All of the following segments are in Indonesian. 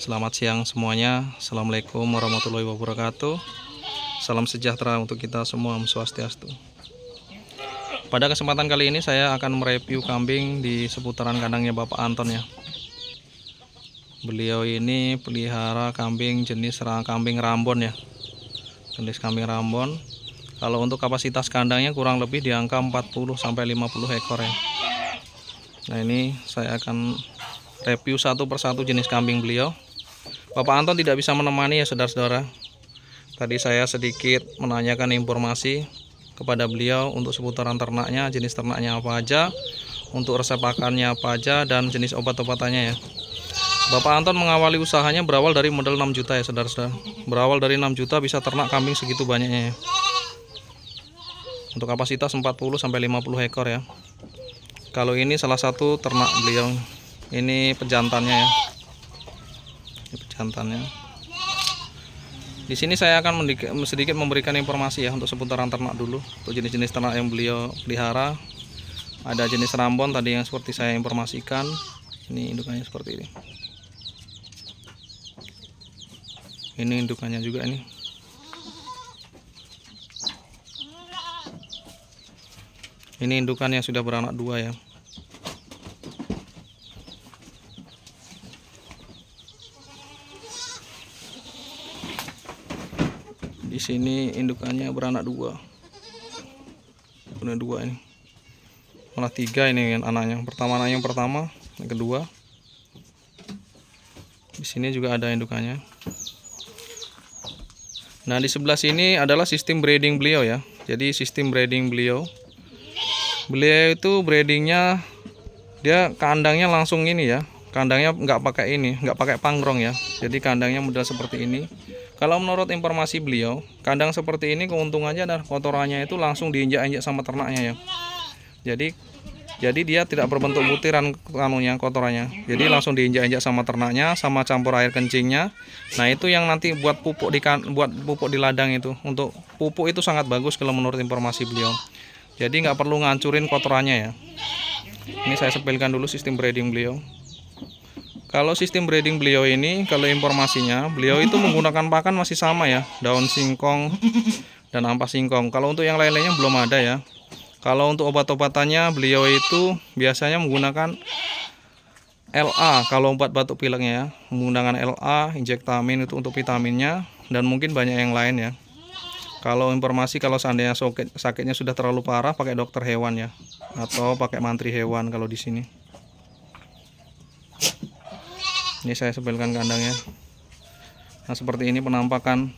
Selamat siang semuanya. Assalamualaikum warahmatullahi wabarakatuh. Salam sejahtera untuk kita semua, Om Swastiastu. Pada kesempatan kali ini saya akan mereview kambing di seputaran kandangnya Bapak Anton ya. Beliau ini pelihara kambing jenis kambing Rambon ya. Jenis kambing Rambon. Kalau untuk kapasitas kandangnya kurang lebih di angka 40 sampai 50 ekor ya. Nah, ini saya akan review satu persatu jenis kambing beliau. Bapak Anton tidak bisa menemani ya saudara-saudara. Tadi saya sedikit menanyakan informasi kepada beliau untuk seputaran ternaknya, jenis ternaknya apa aja, untuk resep pakannya apa aja, dan jenis obat-obatannya ya. Bapak Anton mengawali usahanya berawal dari modal 6 juta ya saudara-saudara. Berawal dari 6 juta bisa ternak kambing segitu banyaknya ya. Untuk kapasitas 40 sampai 50 ekor ya. Kalau ini salah satu ternak beliau. Ini pejantannya ya. Ini pejantannya. Di sini saya akan sedikit memberikan informasi ya untuk seputaran ternak dulu. Untuk jenis-jenis ternak yang beliau pelihara. Ada jenis Rambon tadi yang seperti saya informasikan. Ini indukannya seperti ini. Ini indukannya juga ini. Ini indukannya sudah beranak 2 ya. Di sini indukannya beranak 2. Benar 2 ini. Malah 3 ini anaknya. Anak yang pertama, yang kedua. Di sini juga ada indukannya. Nah, di sebelah sini adalah sistem breeding beliau ya. Jadi sistem breeding beliau itu breedingnya dia kandangnya langsung ini ya. Kandangnya nggak pakai ini, nggak pakai pangrong ya. Jadi kandangnya model seperti ini. Kalau menurut informasi beliau, kandang seperti ini keuntungannya adalah kotorannya itu langsung diinjak-injak sama ternaknya ya. Jadi dia tidak berbentuk butiran kotorannya. Jadi langsung diinjak-injak sama ternaknya, sama campur air kencingnya. Nah, itu yang nanti buat pupuk di ladang itu. Untuk pupuk itu sangat bagus kalau menurut informasi beliau. Jadi nggak perlu ngancurin kotorannya ya. Ini saya sepilkan dulu sistem breeding beliau. Kalau sistem breeding beliau ini, kalau informasinya, beliau itu menggunakan pakan masih sama ya, daun singkong dan ampas singkong. Kalau untuk yang lain-lainnya belum ada ya. Kalau untuk obat-obatannya, beliau itu biasanya menggunakan LA kalau obat batuk pileknya ya, menggunakan LA, injektamin itu untuk vitaminnya, dan mungkin banyak yang lain ya. Kalau informasi kalau seandainya sakitnya sudah terlalu parah, pakai dokter hewan ya, atau pakai mantri hewan kalau di sini. Ini saya sepilkan kandangnya. Nah, seperti ini penampakan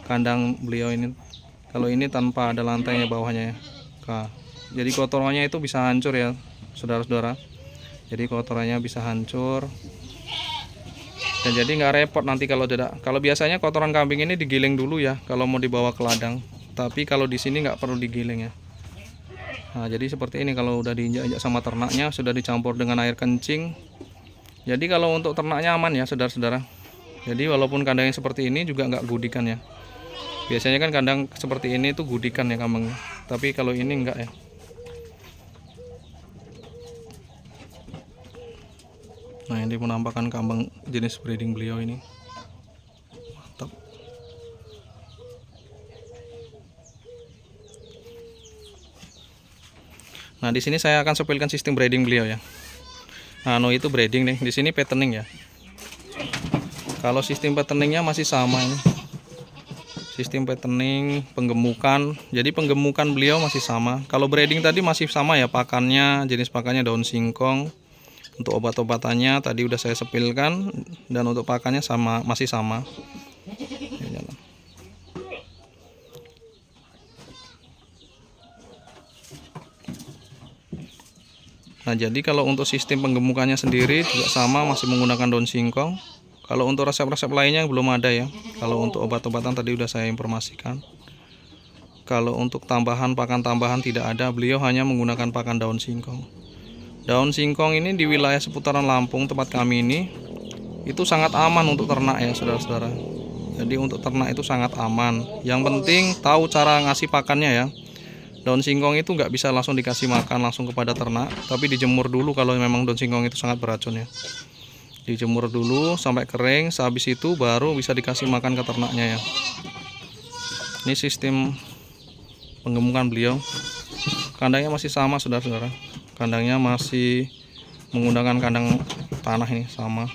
kandang beliau ini. Kalau ini tanpa ada lantainya bawahnya ya. Jadi kotorannya itu bisa hancur ya, saudara-saudara. Jadi kotorannya bisa hancur. Dan jadi nggak repot nanti kalau biasanya kotoran kambing ini digiling dulu ya kalau mau dibawa ke ladang. Tapi kalau di sini nggak perlu digiling ya. Nah, jadi seperti ini kalau udah diinjak-injak sama ternaknya, sudah dicampur dengan air kencing. Jadi kalau untuk ternaknya aman ya saudara-saudara. Jadi walaupun kandangnya seperti ini juga nggak gudikan ya. Biasanya kan kandang seperti ini tuh gudikan ya kambing. Tapi kalau ini enggak ya. Nah, ini penampakan kambing jenis breeding beliau ini. Mantap. Nah, di sini saya akan sepilkan sistem breeding beliau ya. Nah, itu breeding nih. Di sini patterning ya. Kalau sistem patterningnya masih sama ini. Sistem patterning, penggemukan. Jadi penggemukan beliau masih sama. Kalau breeding tadi masih sama ya pakannya, jenis pakannya daun singkong. Untuk obat-obatannya tadi udah saya sepilkan, dan untuk pakannya masih sama. Nah, jadi kalau untuk sistem penggemukannya sendiri juga sama, masih menggunakan daun singkong. Kalau untuk resep-resep lainnya belum ada ya. Kalau untuk obat-obatan tadi udah saya informasikan. Kalau untuk pakan tambahan tidak ada, beliau hanya menggunakan pakan daun singkong. Daun singkong ini di wilayah seputaran Lampung tempat kami ini itu sangat aman untuk ternak ya saudara-saudara. Jadi untuk ternak itu sangat aman. Yang penting tahu cara ngasih pakannya ya. Daun singkong itu nggak bisa langsung dikasih makan langsung kepada ternak, tapi dijemur dulu kalau memang daun singkong itu sangat beracun ya. Dijemur dulu sampai kering, sehabis itu baru bisa dikasih makan ke ternaknya ya. Ini sistem penggemukan beliau. Kandangnya masih sama saudara-saudara, kandangnya masih menggunakan kandang tanah, ini sama,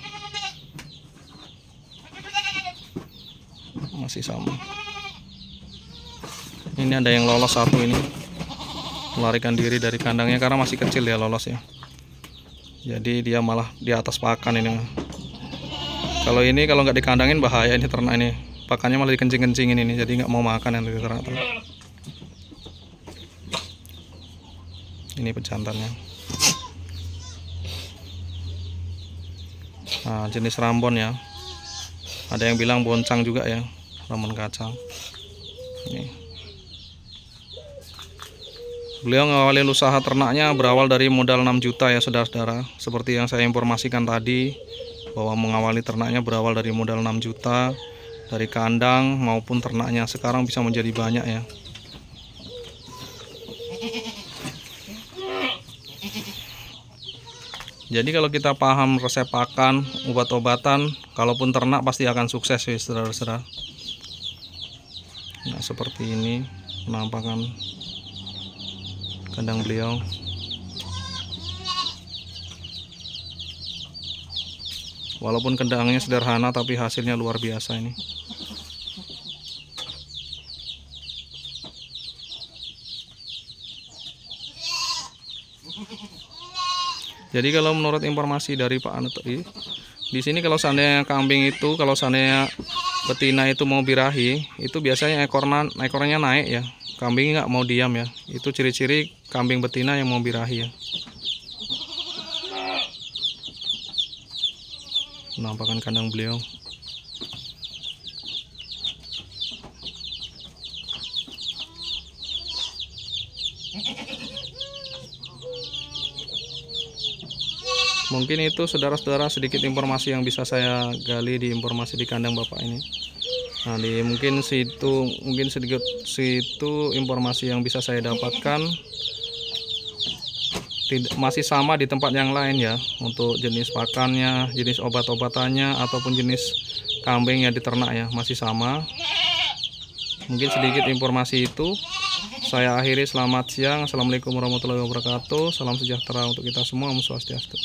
masih sama. Ini ada yang lolos satu, ini melarikan diri dari kandangnya karena masih kecil ya, lolos ya. Jadi dia malah di atas pakan ini. Kalau nggak dikandangin bahaya ini ternak ini. Pakannya malah dikencing-kencingin ini, jadi nggak mau makan yang ternak. Ini pejantannya. Nah, jenis Rambon ya. Ada yang bilang boncang juga ya, Rambon kacang. Ini. Beliau ngawalin usaha ternaknya berawal dari modal 6 juta ya saudara-saudara. Seperti yang saya informasikan tadi, bahwa mengawali ternaknya berawal dari modal 6 juta, dari kandang maupun ternaknya. Sekarang bisa menjadi banyak ya. Jadi kalau kita paham resep pakan, obat-obatan, kalaupun ternak pasti akan sukses ya saudara-saudara. Nah, seperti ini penampakan kandang beliau. Walaupun kandangnya sederhana tapi hasilnya luar biasa ini. Jadi kalau menurut informasi dari Pak Anu tadi, di sini kalau seandainya kambing itu, kalau seandainya betina itu mau birahi, itu biasanya ekornya naik ya. Kambing nggak mau diam ya. Itu ciri-ciri kambing betina yang mau birahi ya. Penampakan kandang beliau. Mungkin itu saudara-saudara sedikit informasi yang bisa saya gali di informasi di kandang bapak ini. Nah, mungkin sedikit informasi yang bisa saya dapatkan. Masih sama di tempat yang lain ya, untuk jenis pakannya, jenis obat-obatannya, ataupun jenis kambing yang diternak ya, masih sama. Mungkin sedikit informasi itu. Saya akhiri, selamat siang. Assalamualaikum warahmatullahi wabarakatuh. Salam sejahtera untuk kita semua. Om Swastiastu.